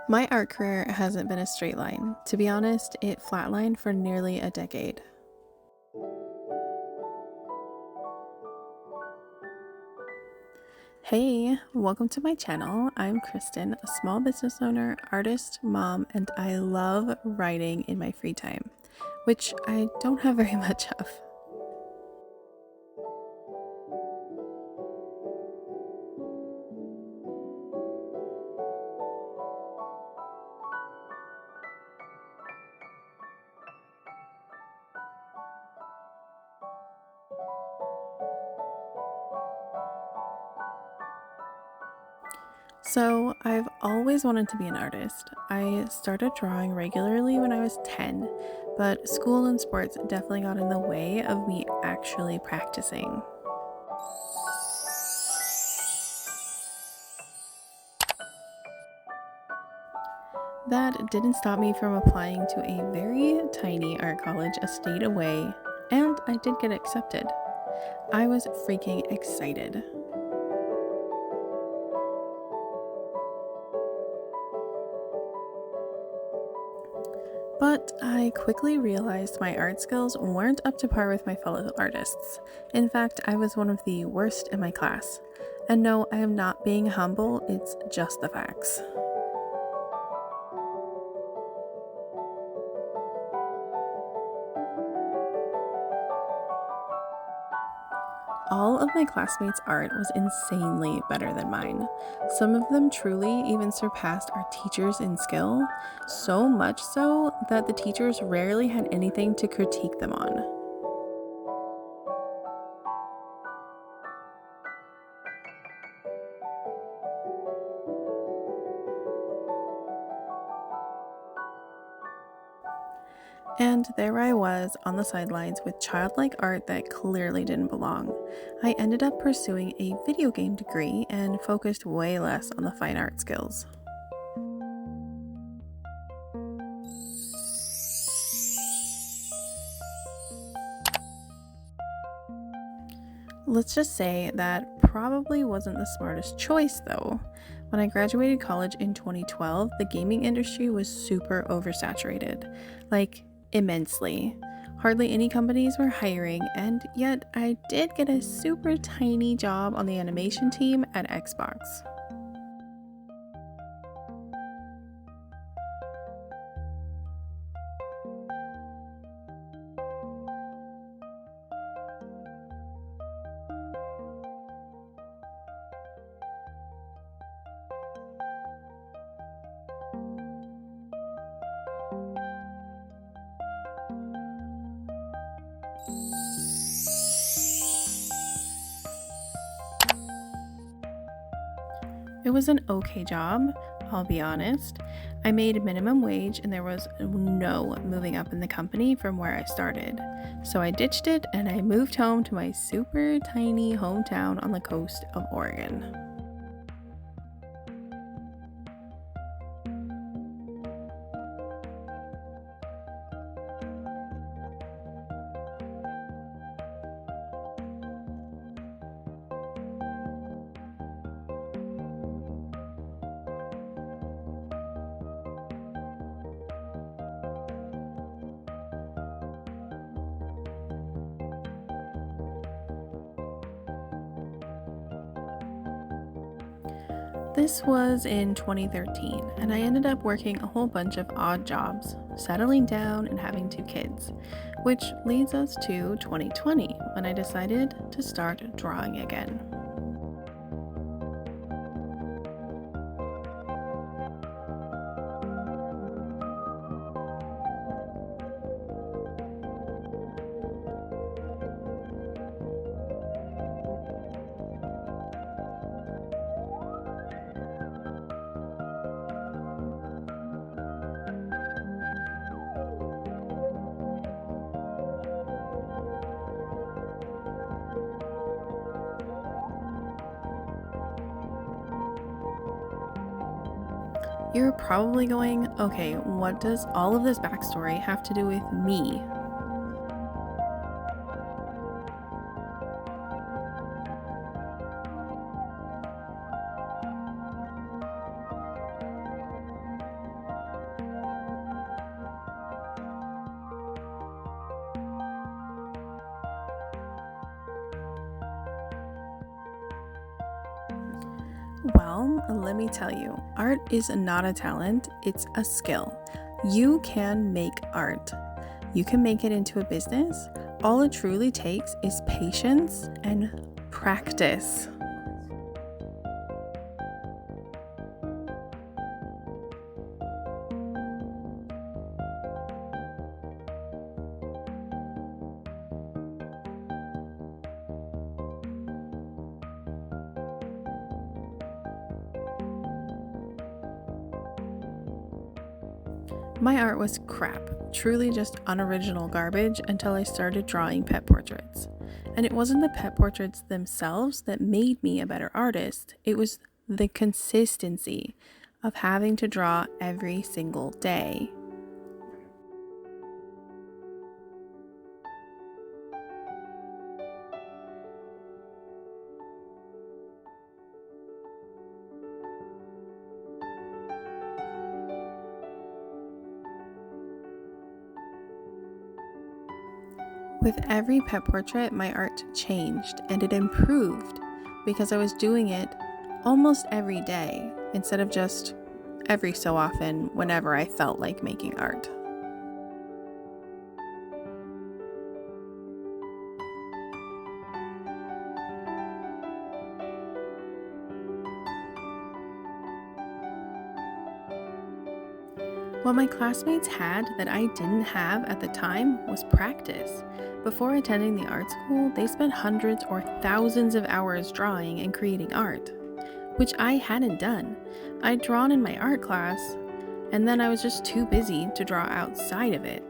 My art career hasn't been a straight line. To be honest, it flatlined for nearly a decade. Hey, welcome to my channel. I'm Kristen, a small business owner, artist, mom, and I love writing in my free time, which I don't have very much of. So, I've always wanted to be an artist. I started drawing regularly when I was 10, but school and sports definitely got in the way of me actually practicing. That didn't stop me from applying to a very tiny art college a state away, and I did get accepted. I was freaking excited. But I quickly realized my art skills weren't up to par with my fellow artists. In fact, I was one of the worst in my class. And no, I am not being humble, it's just the facts. All of my classmates' art was insanely better than mine. Some of them truly even surpassed our teachers in skill, so much so that the teachers rarely had anything to critique them on. And there I was on the sidelines with childlike art that clearly didn't belong. I ended up pursuing a video game degree and focused way less on the fine art skills. Let's just say that probably wasn't the smartest choice though. When I graduated college in 2012, the gaming industry was super oversaturated, like immensely. Hardly any companies were hiring, and yet I did get a super tiny job on the animation team at Xbox. It was an okay job, I'll be honest. I made minimum wage and there was no moving up in the company from where I started. So I ditched it and I moved home to my super tiny hometown on the coast of Oregon. This was in 2013, and I ended up working a whole bunch of odd jobs, settling down, and having two kids, which leads us to 2020 when I decided to start drawing again. You're probably going, okay, what does all of this backstory have to do with me? Well, let me tell you, art is not a talent, it's a skill. You can make art. You can make it into a business. All it truly takes is patience and practice. My art was crap, truly just unoriginal garbage until I started drawing pet portraits. And it wasn't the pet portraits themselves that made me a better artist, it was the consistency of having to draw every single day. With every pet portrait, my art changed and it improved because I was doing it almost every day instead of just every so often whenever I felt like making art. What my classmates had that I didn't have at the time was practice. Before attending the art school, they spent hundreds or thousands of hours drawing and creating art, which I hadn't done. I'd drawn in my art class, and then I was just too busy to draw outside of it.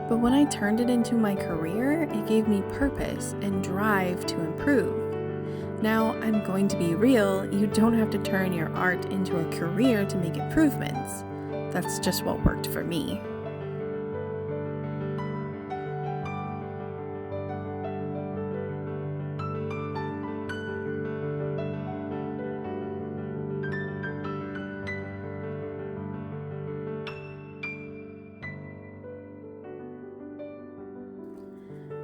But when I turned it into my career, it gave me purpose and drive to improve. Now, I'm going to be real, you don't have to turn your art into a career to make improvements. That's just what worked for me.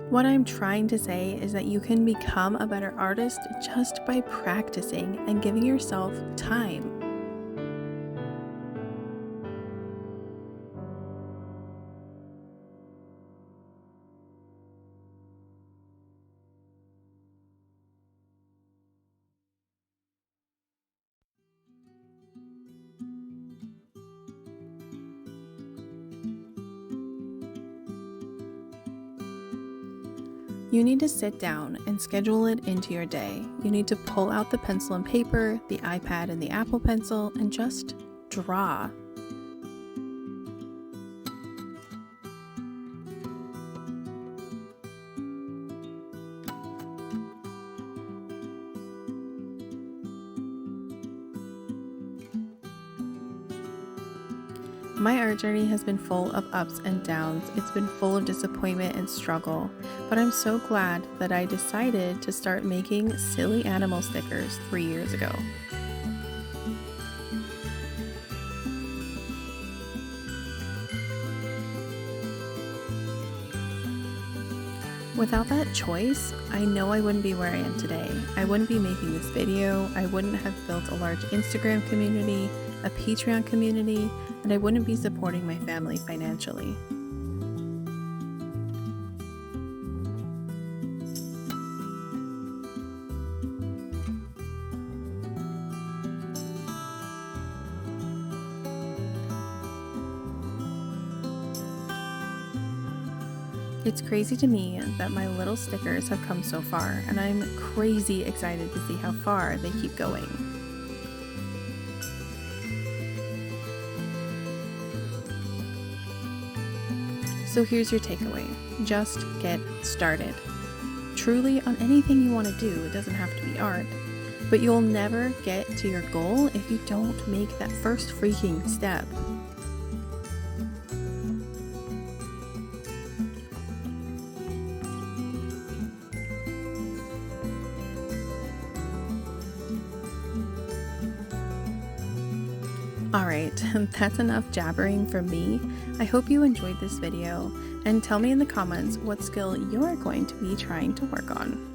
What I'm trying to say is that you can become a better artist just by practicing and giving yourself time. You need to sit down and schedule it into your day. You need to pull out the pencil and paper, the iPad and the Apple Pencil, and just draw. My art journey has been full of ups and downs. It's been full of disappointment and struggle, but I'm so glad that I decided to start making silly animal stickers 3 years ago. Without that choice, I know I wouldn't be where I am today. I wouldn't be making this video, I wouldn't have built a large Instagram community, a Patreon community, and I wouldn't be supporting my family financially. It's crazy to me that my little stickers have come so far, and I'm crazy excited to see how far they keep going. So here's your takeaway. Just get started. Truly, on anything you want to do, it doesn't have to be art, but you'll never get to your goal if you don't make that first freaking step. Alright, that's enough jabbering from me. I hope you enjoyed this video, and tell me in the comments what skill you're going to be trying to work on.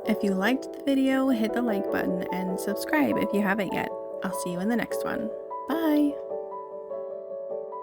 If you liked the video, hit the like button and subscribe if you haven't yet. I'll see you in the next one. Bye!